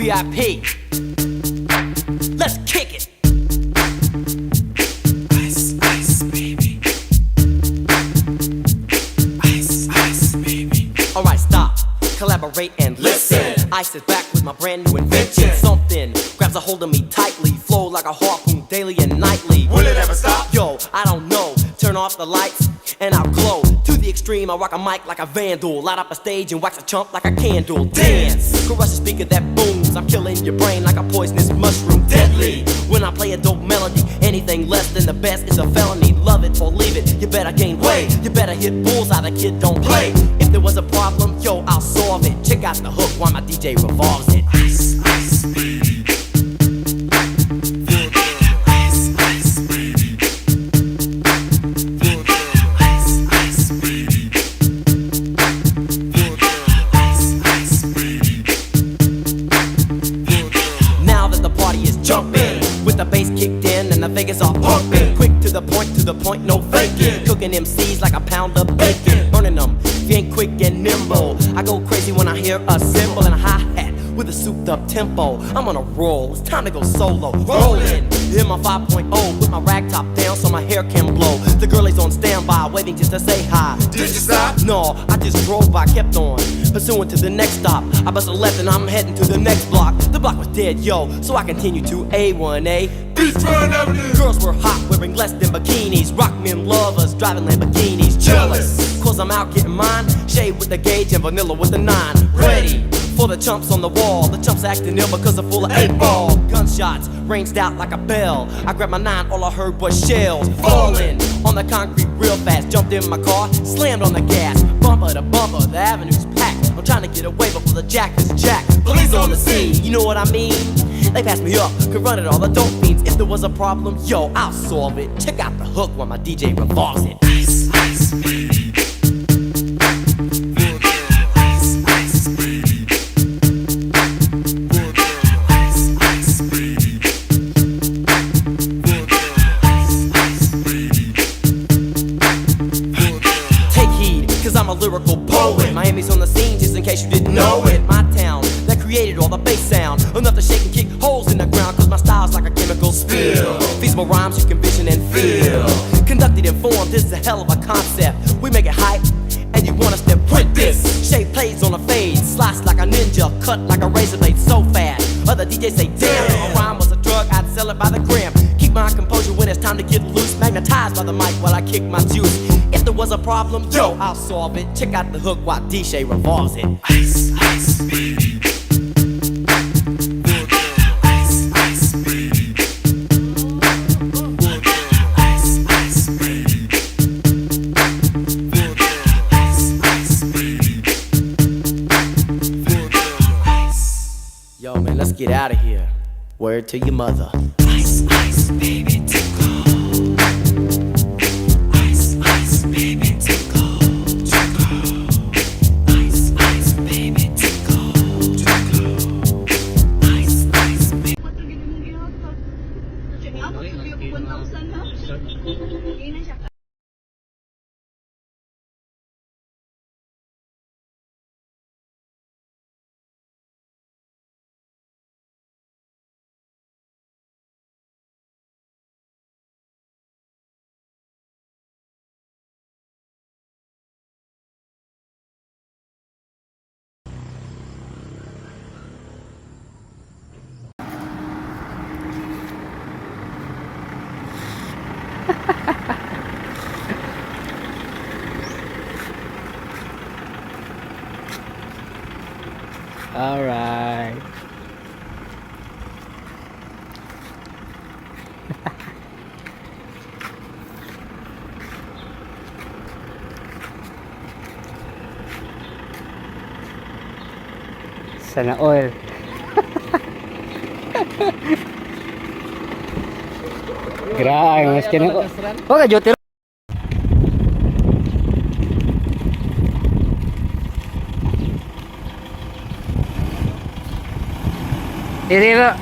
VIP. Let's kick it. Ice, ice, baby. Ice, ice, baby. Alright, stop, collaborate and listen. Ice is back with my brand new invention. Something grabs a hold of me tightly, flow like a harpoon daily and nightly. Will it ever stop? Yo, I don't know. Turn off the lights and I'll glow. To the extreme, I rock a mic like a vandal. Light up a stage and wax a chump like a candle. Dance, crush a speaker that booms. I'm killing your brain like a poisonous mushroom. Deadly, when I play a dope melody. Anything less than the best is a felony. Love it or leave it, you better gain weight. You better hit bullseye, the kid don't play. If there was a problem, yo, I'll solve it. Check out the hook while my DJ revolves it. Ice, ice, baby. Jumping with the bass kicked in and the Vegas are pumping. Quick to the point, no faking. Cooking MCs like a pound of bacon. Burning them, if you ain't quick and nimble. I go crazy when I hear a cymbal and a hi-hat with a souped up tempo. I'm on a roll, it's time to go solo. Rolling, hit my 5.0, put my rag top down so my hair can blow. The girl is on standby, waiting just to say hi. Did you stop? No, I just drove by, kept on pursuing to the next stop. I bust a left and I'm heading to the next block. The block was dead, yo, so I continue to A1A. Beachfront Avenue. Girls were hot, wearing less than bikinis. Rock men lovers, driving Lamborghinis. Jealous, cause I'm out getting mine. Shade with the gauge and vanilla with the 9. Ready for the chumps on the wall. The chumps acting ill because they're full of 8-ball. Gunshots ranged out like a bell. I grabbed my 9, all I heard was shells falling on the concrete real fast. Jumped in my car, slammed on the gas. Bumper to bumper, the avenue's packed. I'm trying to get away before the jack is jacked. Police on the scene, you know what I mean? They passed me up, could run it all, the dope fiends. If there was a problem, yo, I'll solve it. Check out the hook while my DJ revolves it. Ice, ice, baby. Ice, ice, baby. Ice, ice, baby. Ice, ice, baby. Take heed, cause I'm a lyrical poet. Miami's on the scene, just in case you didn't know it. My town, that created all the bass sound. Enough to shake and kick holes in the ground, cause my style's like a chemical spill. Feasible rhymes you can vision and feel. Conducted in form, this is a hell of a concept. We make it hype, and you want us to print this. Shape plays on a fade, slice like a ninja, cut like a razor blade so fast. Other DJs say, damn, if a rhyme was a drug, I'd sell it by the gram. Keep my composure when it's time to get loose. Magnetized by the mic while I kick my juice. If there was a problem, yo, I'll solve it. Check out the hook while DJ revolves it. Ice, ice, baby. Ice, ice, baby. Ice, ice, baby. Ice, ice, baby. Ice. Yo, man, let's get out of here. Word to your mother. Ice, ice, baby, tickle. Ice, ice, baby, tickle. Tickle. Ice, ice, baby, tickle. Tickle. Ice, ice, baby. All right. Sana all. Grabe, mas kena. Oh, ka jote. Diri ba?